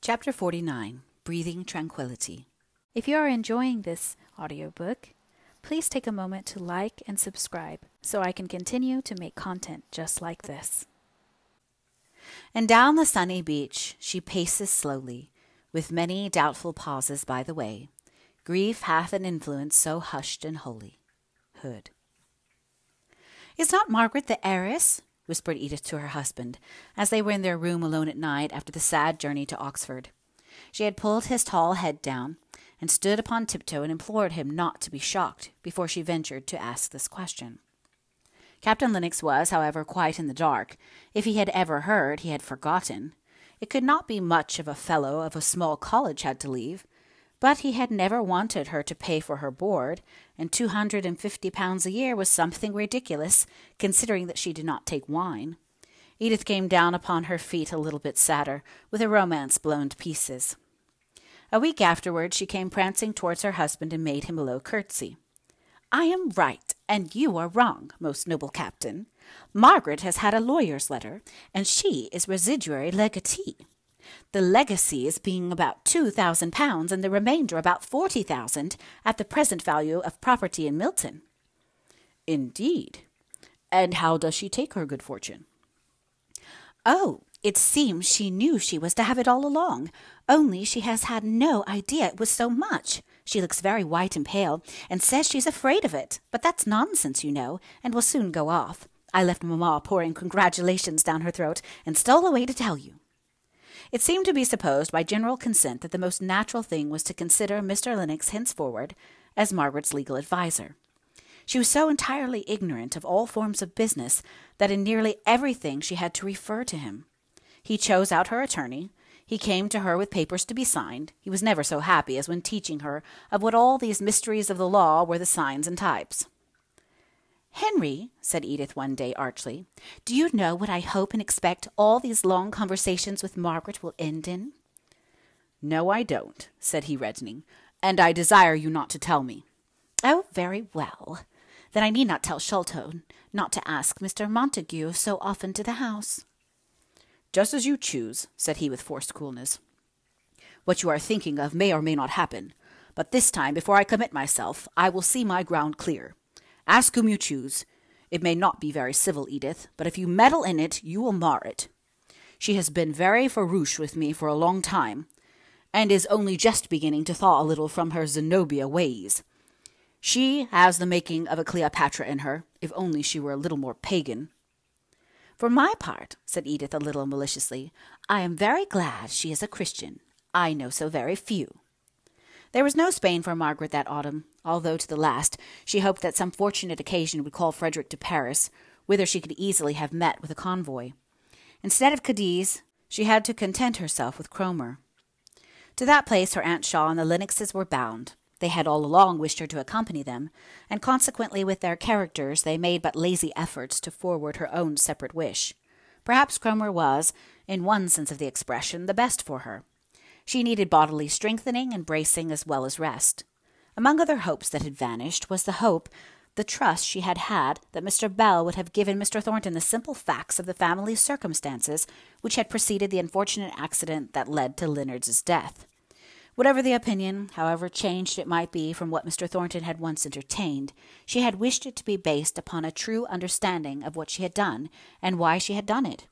Chapter 49, Breathing Tranquility. If you are enjoying this audiobook, please take a moment to like and subscribe so I can continue to make content just like this. And down the sunny beach she paces slowly, with many doubtful pauses by the way. Grief hath an influence so hushed and holy. Hood. "Is not Margaret the heiress?" whispered Edith to her husband, as they were in their room alone at night after the sad journey to Oxford. She had pulled his tall head down, and stood upon tiptoe and implored him not to be shocked before she ventured to ask this question. Captain Lennox was, however, quite in the dark. If he had ever heard, he had forgotten. It could not be much of a fellow of a small college had to leave, but he had never wanted her to pay for her board, and £250 a year was something ridiculous, considering that she did not take wine. Edith came down upon her feet a little bit sadder, with her romance blown to pieces. A week afterward she came prancing towards her husband and made him a low curtsy. "I am right, and you are wrong, most noble captain. Margaret has had a lawyer's letter, and she is residuary legatee. The legacies being about £2,000, and the remainder about 40,000 at the present value of property in Milton." "Indeed. And how does she take her good fortune?" "Oh, it seems she knew she was to have it all along, only she has had no idea it was so much. She looks very white and pale, and says she's afraid of it, but that's nonsense, you know, and will soon go off. I left Mamma pouring congratulations down her throat, and stole away to tell you." It seemed to be supposed by general consent that the most natural thing was to consider Mr. Lennox henceforward as Margaret's legal adviser. She was so entirely ignorant of all forms of business that in nearly everything she had to refer to him. He chose out her attorney. He came to her with papers to be signed. He was never so happy as when teaching her of what all these mysteries of the law were the signs and types. "Henry," said Edith one day archly, "do you know what I hope and expect all these long conversations with Margaret will end in?" "No, I don't," said he, reddening, "and I desire you not to tell me." "Oh, very well. Then I need not tell Sholto not to ask Mr. Montague so often to the house." "Just as you choose," said he with forced coolness. "What you are thinking of may or may not happen, but this time, before I commit myself, I will see my ground clear. Ask whom you choose. It may not be very civil, Edith, but if you meddle in it, you will mar it. She has been very farouche with me for a long time, and is only just beginning to thaw a little from her Zenobia ways. She has the making of a Cleopatra in her, if only she were a little more pagan." "For my part," said Edith a little maliciously, "I am very glad she is a Christian. I know so very few." There was no Spain for Margaret that autumn, although to the last she hoped that some fortunate occasion would call Frederick to Paris, whither she could easily have met with a convoy. Instead of Cadiz, she had to content herself with Cromer. To that place her Aunt Shaw and the Lennoxes were bound. They had all along wished her to accompany them, and consequently with their characters they made but lazy efforts to forward her own separate wish. Perhaps Cromer was, in one sense of the expression, the best for her. She needed bodily strengthening and bracing as well as rest. Among other hopes that had vanished was the trust she had had that Mr. Bell would have given Mr. Thornton the simple facts of the family circumstances which had preceded the unfortunate accident that led to Leonard's death. Whatever the opinion, however changed it might be from what Mr. Thornton had once entertained, she had wished it to be based upon a true understanding of what she had done and why she had done it.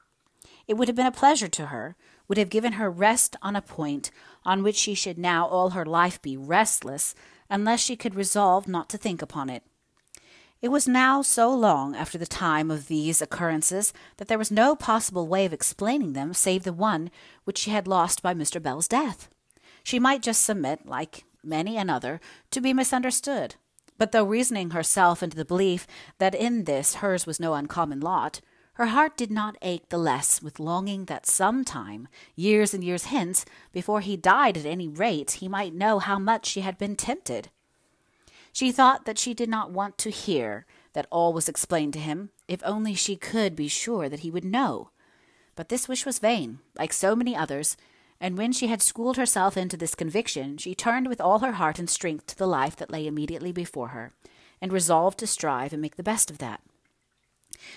It would have been a pleasure to her, would have given her rest on a point on which she should now all her life be restless, unless she could resolve not to think upon it. It was now so long after the time of these occurrences that there was no possible way of explaining them save the one which she had lost by Mr. Bell's death. She might just submit, like many another, to be misunderstood. But though reasoning herself into the belief that in this hers was no uncommon lot, her heart did not ache the less with longing that some time, years and years hence, before he died at any rate, he might know how much she had been tempted. She thought that she did not want to hear that all was explained to him, if only she could be sure that he would know. But this wish was vain, like so many others, and when she had schooled herself into this conviction, she turned with all her heart and strength to the life that lay immediately before her, and resolved to strive and make the best of that.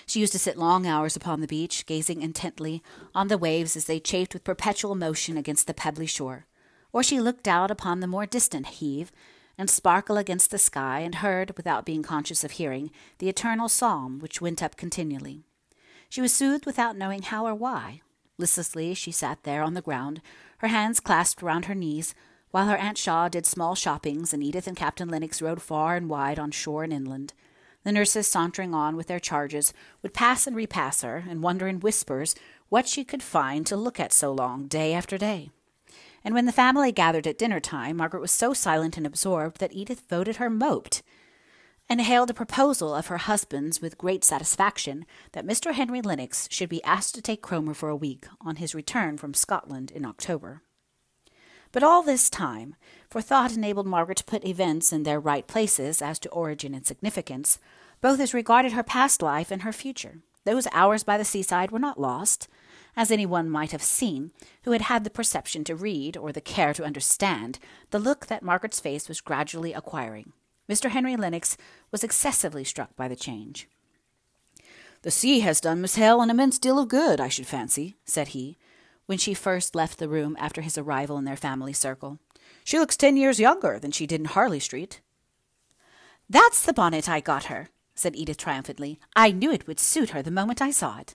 She used to sit long hours upon the beach, gazing intently on the waves as they chafed with perpetual motion against the pebbly shore, or she looked out upon the more distant heave and sparkle against the sky, and heard, without being conscious of hearing, the eternal psalm which went up continually. She was soothed without knowing how or why. Listlessly she sat there on the ground, her hands clasped round her knees, while her Aunt Shaw did small shoppings, and Edith and Captain Lennox rode far and wide on shore and inland. The nurses, sauntering on with their charges, would pass and repass her, and wonder in whispers what she could find to look at so long, day after day. And when the family gathered at dinner-time, Margaret was so silent and absorbed that Edith voted her moped, and hailed a proposal of her husband's with great satisfaction that Mr. Henry Lennox should be asked to take Cromer for a week on his return from Scotland in October. But all this time, for thought enabled Margaret to put events in their right places as to origin and significance, both as regarded her past life and her future. Those hours by the seaside were not lost, as any one might have seen who had had the perception to read or the care to understand the look that Margaret's face was gradually acquiring. Mr. Henry Lennox was excessively struck by the change. "The sea has done Miss Hale an immense deal of good, I should fancy," said he, when she first left the room after his arrival in their family circle. "She looks 10 years younger than she did in Harley Street." "That's the bonnet I got her," said Edith triumphantly. "I knew it would suit her the moment I saw it."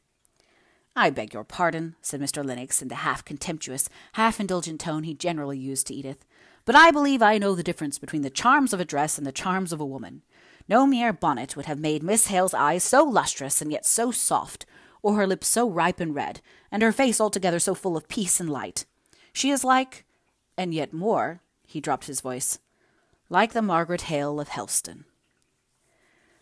"I beg your pardon," said Mr. Lennox in the half-contemptuous, half-indulgent tone he generally used to Edith, "but I believe I know the difference between the charms of a dress and the charms of a woman. No mere bonnet would have made Miss Hale's eyes so lustrous and yet so soft, or her lips so ripe and red, and her face altogether so full of peace and light. She is like, and yet more," he dropped his voice, "like the Margaret Hale of Helston."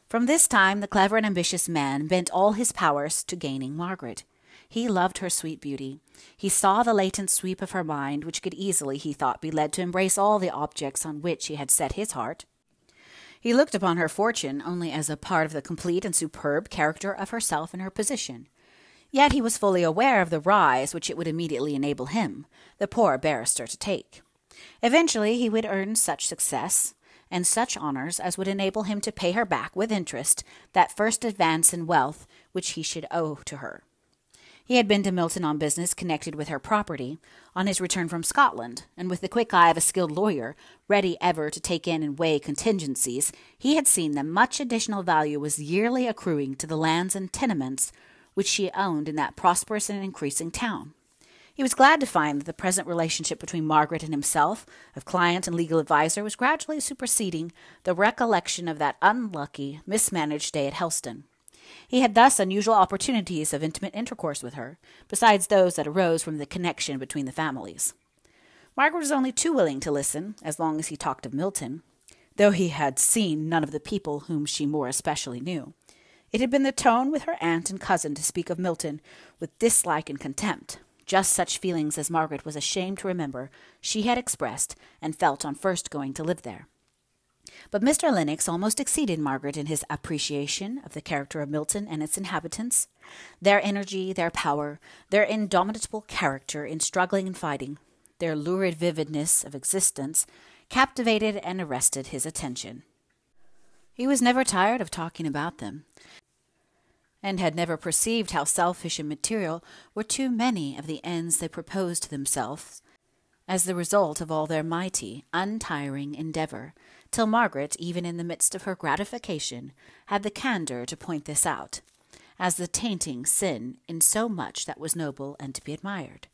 From this time the clever and ambitious man bent all his powers to gaining Margaret. He loved her sweet beauty. He saw the latent sweep of her mind, which could easily, he thought, be led to embrace all the objects on which he had set his heart. He looked upon her fortune only as a part of the complete and superb character of herself and her position. Yet he was fully aware of the rise which it would immediately enable him, the poor barrister, to take. Eventually he would earn such success and such honours as would enable him to pay her back with interest that first advance in wealth which he should owe to her. He had been to Milton on business connected with her property, on his return from Scotland, and with the quick eye of a skilled lawyer, ready ever to take in and weigh contingencies, he had seen that much additional value was yearly accruing to the lands and tenements which she owned in that prosperous and increasing town. He was glad to find that the present relationship between Margaret and himself, of client and legal adviser, was gradually superseding the recollection of that unlucky, mismanaged day at Helston. He had thus unusual opportunities of intimate intercourse with her, besides those that arose from the connection between the families. Margaret was only too willing to listen, as long as he talked of Milton, though he had seen none of the people whom she more especially knew. It had been the tone with her aunt and cousin to speak of Milton with dislike and contempt, just such feelings as Margaret was ashamed to remember she had expressed and felt on first going to live there. But Mr. Lennox almost exceeded Margaret in his appreciation of the character of Milton and its inhabitants, their energy, their power, their indomitable character in struggling and fighting, their lurid vividness of existence, captivated and arrested his attention. He was never tired of talking about them, and had never perceived how selfish and material were too many of the ends they proposed to themselves as the result of all their mighty, untiring endeavour, till Margaret, even in the midst of her gratification, had the candour to point this out, as the tainting sin in so much that was noble and to be admired.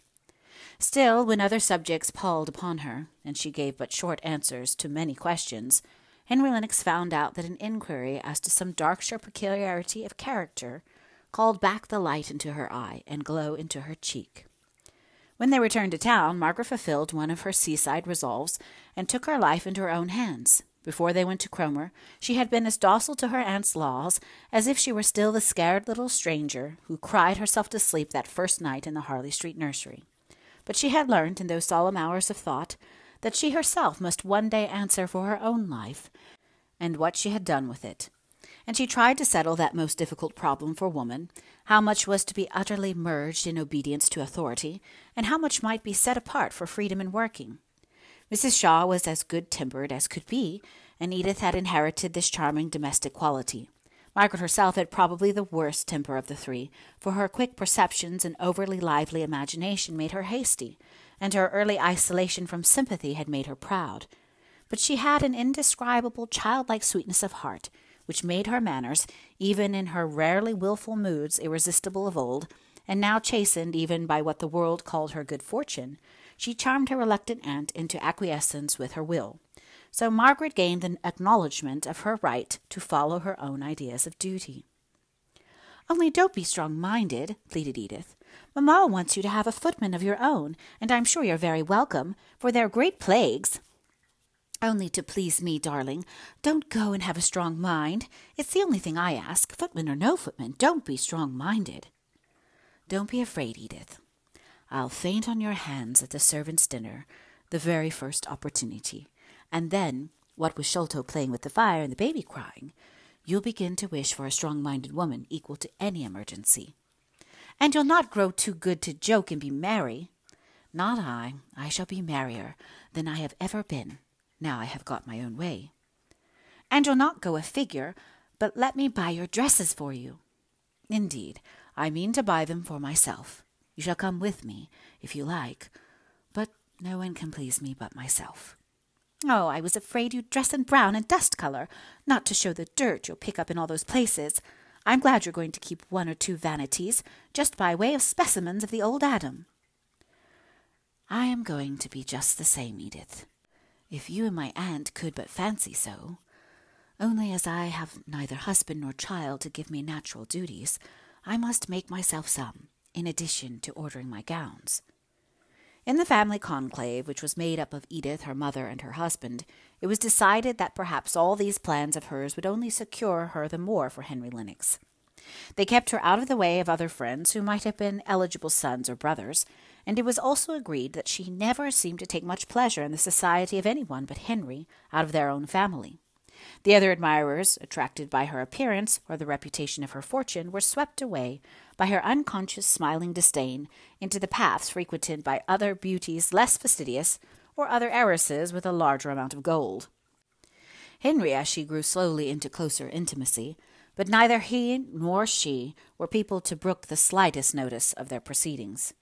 Still, when other subjects palled upon her, and she gave but short answers to many questions, Henry Lennox found out that an inquiry as to some Darkshire peculiarity of character called back the light into her eye and glow into her cheek. When they returned to town, Margaret fulfilled one of her seaside resolves and took her life into her own hands. Before they went to Cromer, she had been as docile to her aunt's laws as if she were still the scared little stranger who cried herself to sleep that first night in the Harley Street nursery. But she had learnt in those solemn hours of thought that she herself must one day answer for her own life and what she had done with it. And she tried to settle that most difficult problem for woman, how much was to be utterly merged in obedience to authority, and how much might be set apart for freedom in working. Mrs. Shaw was as good-tempered as could be, and Edith had inherited this charming domestic quality. Margaret herself had probably the worst temper of the three, for her quick perceptions and overly lively imagination made her hasty, and her early isolation from sympathy had made her proud. But she had an indescribable childlike sweetness of heart, which made her manners, even in her rarely wilful moods, irresistible of old, and now chastened even by what the world called her good fortune. She charmed her reluctant aunt into acquiescence with her will. So Margaret gained an acknowledgment of her right to follow her own ideas of duty. "Only don't be strong-minded," pleaded Edith. "Mamma wants you to have a footman of your own, and I'm sure you're very welcome, for they're great plagues." "Only to please me, darling. Don't go and have a strong mind. It's the only thing I ask, footman or no footman. Don't be strong-minded." "Don't be afraid, Edith. I'll faint on your hands at the servants' dinner, the very first opportunity. And then, what with Sholto playing with the fire and the baby crying, you'll begin to wish for a strong-minded woman equal to any emergency. And you'll not grow too good to joke and be merry." "Not I. I shall be merrier than I have ever been, now I have got my own way." "And you'll not go a figure, but let me buy your dresses for you." "Indeed, I mean to buy them for myself. You shall come with me, if you like, but no one can please me but myself." "Oh, I was afraid you'd dress in brown and dust color, not to show the dirt you'll pick up in all those places. I'm glad you're going to keep 1 or 2 vanities, just by way of specimens of the old Adam." "I am going to be just the same, Edith, if you and my aunt could but fancy so. Only as I have neither husband nor child to give me natural duties, I must make myself some, in addition to ordering my gowns." In the family conclave, which was made up of Edith, her mother, and her husband, it was decided that perhaps all these plans of hers would only secure her the more for Henry Lennox. They kept her out of the way of other friends who might have been eligible sons or brothers, and it was also agreed that she never seemed to take much pleasure in the society of anyone but Henry out of their own family. The other admirers, attracted by her appearance or the reputation of her fortune, were swept away by her unconscious smiling disdain into the paths frequented by other beauties less fastidious, or other heiresses with a larger amount of gold. Henry, as she grew slowly into closer intimacy, but neither he nor she were people to brook the slightest notice of their proceedings.